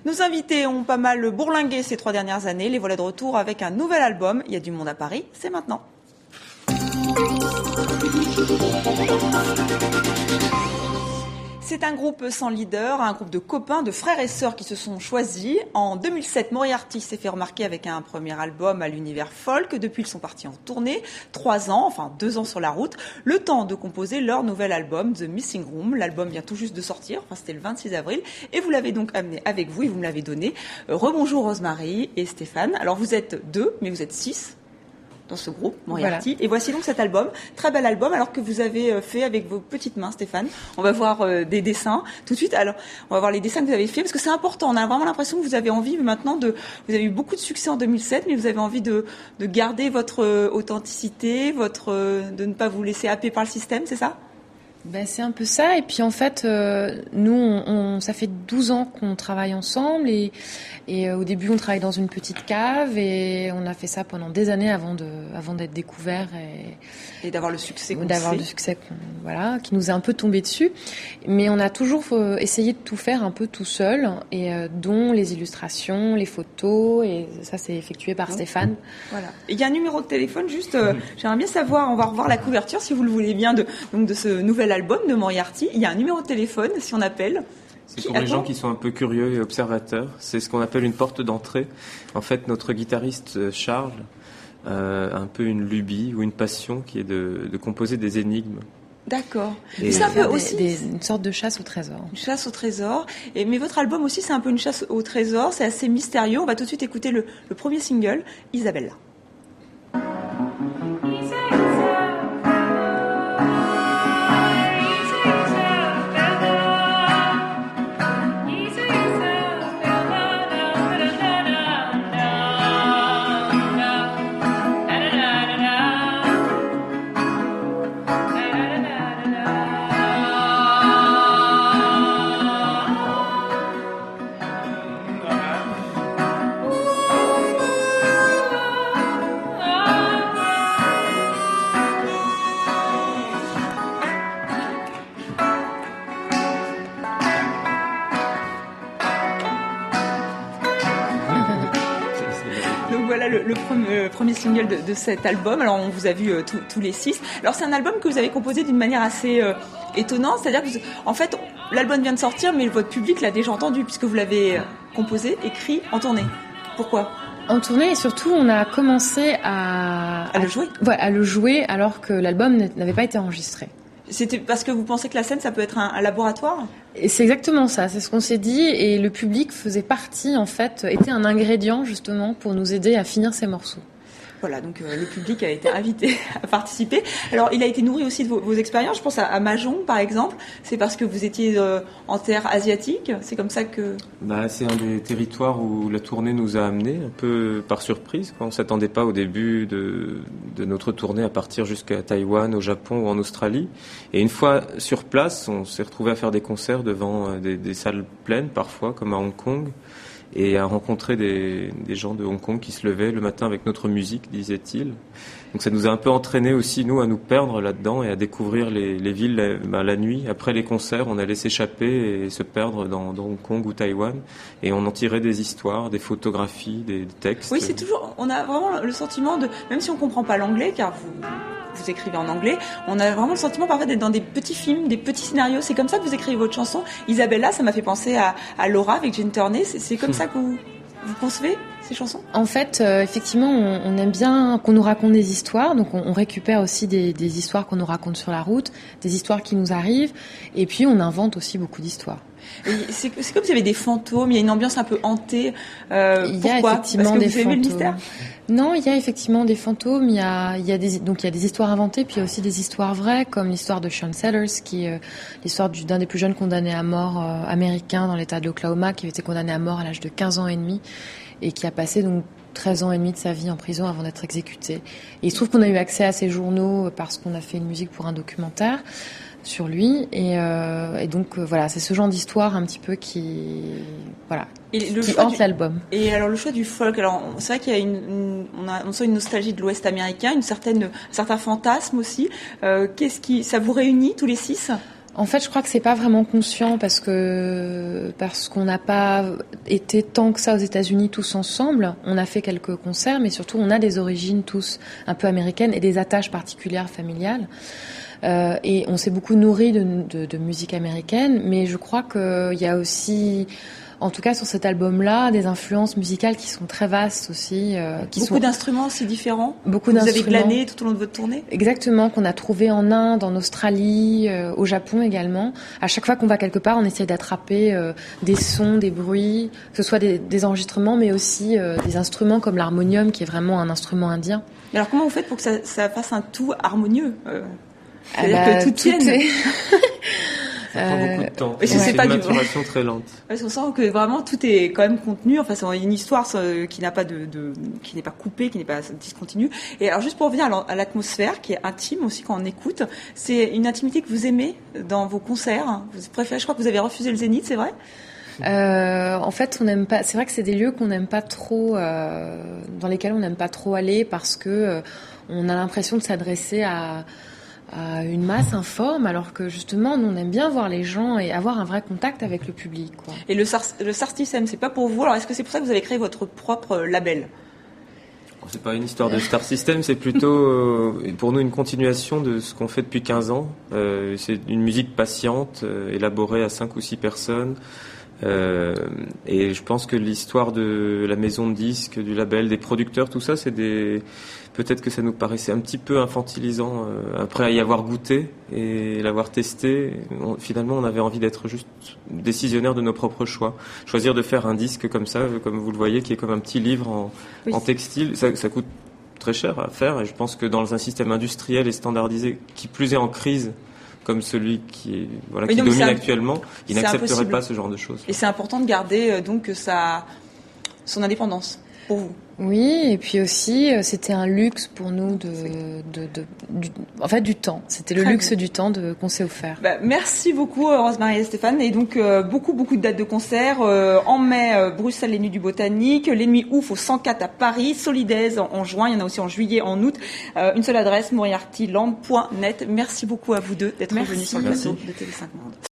Nos invités ont pas mal bourlingué ces 3 dernières années. Les voilà de retour avec un nouvel album. Il y a du monde à Paris, c'est maintenant. C'est un groupe sans leader, un groupe de copains, de frères et sœurs qui se sont choisis. En 2007, Moriarty s'est fait remarquer avec un premier album à l'univers folk. Depuis, ils sont partis en tournée. 2 ans sur la route. Le temps de composer leur nouvel album, The Missing Room. L'album vient tout juste de sortir. C'était le 26 avril. Et vous l'avez donc amené avec vous et vous me l'avez donné. Rebonjour Rosemary et Stéphane. Alors vous êtes 2, mais vous êtes 6. Dans ce groupe, Moriarty. Voilà. Et voici donc cet album, très bel album, alors que vous avez fait avec vos petites mains, Stéphane. On va voir des dessins tout de suite. Alors, on va voir les dessins que vous avez faits, parce que c'est important. On a vraiment l'impression que vous avez envie maintenant vous avez eu beaucoup de succès en 2007, mais vous avez envie de garder votre authenticité, de ne pas vous laisser happer par le système, c'est ça? Ben, c'est un peu ça. Et puis en fait, nous, ça fait 12 ans qu'on travaille ensemble et au début, on travaille dans une petite cave et on a fait ça pendant des années avant d'être découvert et d'avoir le succès qui nous est un peu tombé dessus. Mais on a toujours essayé de tout faire un peu tout seul et dont les illustrations, les photos et ça c'est effectué par Stéphane. Voilà. Il y a un numéro de téléphone juste. J'aimerais bien savoir. On va revoir la couverture si vous le voulez bien de ce nouvel album de Moriarty. Il y a un numéro de téléphone si on appelle. C'est pour les gens qui sont un peu curieux et observateurs. C'est ce qu'on appelle une porte d'entrée. En fait, notre guitariste Charles a un peu une lubie ou une passion qui est de composer des énigmes. D'accord. Et c'est un peu aussi une sorte de chasse au trésor. Une chasse au trésor. Mais votre album aussi, c'est un peu une chasse au trésor. C'est assez mystérieux. On va tout de suite écouter le premier single, Isabella. Le premier single de cet album. Alors on vous a vu tous les 6. Alors c'est un album que vous avez composé d'une manière assez étonnante, c'est-à-dire que en fait l'album vient de sortir, mais votre public l'a déjà entendu puisque vous l'avez composé, écrit en tournée. Pourquoi ? En tournée et surtout on a commencé à le jouer. Ouais, à le jouer alors que l'album n'avait pas été enregistré. C'était parce que vous pensez que la scène, ça peut être un laboratoire ? Et c'est exactement ça, c'est ce qu'on s'est dit. Et le public faisait partie, en fait, était un ingrédient justement pour nous aider à finir ces morceaux. Voilà, donc le public a été invité à participer. Alors, il a été nourri aussi de vos expériences. Je pense à Mahjong, par exemple. C'est parce que vous étiez en terre asiatique. C'est comme ça que... C'est un des territoires où la tournée nous a amenés, un peu par surprise. On ne s'attendait pas au début de notre tournée à partir jusqu'à Taïwan, au Japon ou en Australie. Et une fois sur place, on s'est retrouvé à faire des concerts devant des salles pleines, parfois, comme à Hong Kong. Et à rencontrer des gens de Hong Kong qui se levaient le matin avec notre musique, disait-il. Donc ça nous a un peu entraînés aussi, nous, à nous perdre là-dedans et à découvrir les villes la nuit. Après les concerts, on allait s'échapper et se perdre dans Hong Kong ou Taïwan. Et on en tirait des histoires, des photographies, des textes. Oui, c'est toujours... On a vraiment le sentiment de... Même si on ne comprend pas l'anglais, car vous écrivez en anglais, on a vraiment le sentiment parfois d'être dans des petits films, des petits scénarios. C'est comme ça que vous écrivez votre chanson. Isabella, ça m'a fait penser à Laura avec Jane Turney. C'est comme ça que vous concevez ces chansons ? En fait, effectivement, on aime bien qu'on nous raconte des histoires. Donc on récupère aussi des histoires qu'on nous raconte sur la route, des histoires qui nous arrivent. Et puis on invente aussi beaucoup d'histoires. C'est comme s'il y avait des fantômes, il y a une ambiance un peu hantée. Il y a effectivement Parce que des vous aimez le mystère ? Non, il y a effectivement des fantômes. Il y a des histoires inventées, puis il y a aussi des histoires vraies, comme l'histoire de Sean Sellers, qui est l'histoire d'un des plus jeunes condamnés à mort américains dans l'État de l'Oklahoma, qui avait été condamné à mort à l'âge de 15 ans et demi et qui a passé donc 13 ans et demi de sa vie en prison avant d'être exécuté. Et il se trouve qu'on a eu accès à ces journaux parce qu'on a fait une musique pour un documentaire sur lui et donc voilà, c'est ce genre d'histoire un petit peu qui hante l'album. Et alors le choix du folk, alors c'est vrai qu'il y a on sent une nostalgie de l'Ouest américain, un certain fantasme aussi. Ça vous réunit tous les 6 ? En fait, je crois que c'est pas vraiment conscient parce qu'on n'a pas été tant que ça aux États-Unis tous ensemble. On a fait quelques concerts, mais surtout on a des origines tous un peu américaines et des attaches particulières familiales. Et on s'est beaucoup nourri de musique américaine, mais je crois qu'il y a aussi, en tout cas sur cet album-là, des influences musicales qui sont très vastes aussi. Beaucoup d'instruments aussi différents. Beaucoup vous d'instruments. Vous avez glané tout au long de votre tournée. Exactement, qu'on a trouvé en Inde, en Australie, au Japon également. À chaque fois qu'on va quelque part, on essaie d'attraper des sons, des bruits, que ce soit des enregistrements, mais aussi des instruments comme l'harmonium, qui est vraiment un instrument indien. Mais alors comment vous faites pour que ça fasse un tout harmonieux C'est-à-dire que tout tienne. Ça prend beaucoup de temps. C'est une maturation très lente. Parce qu'on sent que vraiment tout est quand même contenu. Enfin, c'est une histoire qui n'a pas qui n'est pas coupée, qui n'est pas discontinue. Et alors, juste pour revenir à l'atmosphère, qui est intime aussi quand on écoute, c'est une intimité que vous aimez dans vos concerts. Vous préférez, je crois que vous avez refusé le Zénith, c'est vrai? En fait, on n'aime pas. C'est vrai que c'est des lieux qu'on n'aime pas trop, dans lesquels on n'aime pas trop aller parce que on a l'impression de s'adresser à une masse informe, alors que justement, nous, on aime bien voir les gens et avoir un vrai contact avec le public, quoi. Et le Star System, c'est pas pour vous. Alors, est-ce que c'est pour ça que vous avez créé votre propre label? C'est pas une histoire de Star System, c'est plutôt pour nous une continuation de ce qu'on fait depuis 15 ans. C'est une musique patiente, élaborée à 5 ou 6 personnes. Et je pense que l'histoire de la maison de disques, du label, des producteurs, tout ça, peut-être que ça nous paraissait un petit peu infantilisant après y avoir goûté et l'avoir testé. Finalement, on avait envie d'être juste décisionnaire de nos propres choix. Choisir de faire un disque comme ça, comme vous le voyez, qui est comme un petit livre en textile, ça coûte très cher à faire. Et je pense que dans un système industriel et standardisé, qui plus est en crise, comme celui qui domine actuellement, il n'accepterait pas ce genre de choses. Et c'est important de garder donc son indépendance pour vous. Oui, et puis aussi, c'était un luxe pour nous du temps. C'était le luxe du temps qu'on s'est offert. Merci beaucoup, Rosemary et Stéphane. Et donc, beaucoup de dates de concerts. En mai, Bruxelles, les Nuits du Botanique. Les Nuits Ouf au 104 à Paris. Solidaise en juin. Il y en a aussi en juillet, en août. Une seule adresse, moriartyland.net. Merci beaucoup à vous deux d'être venus sur le plateau de TV5 Monde.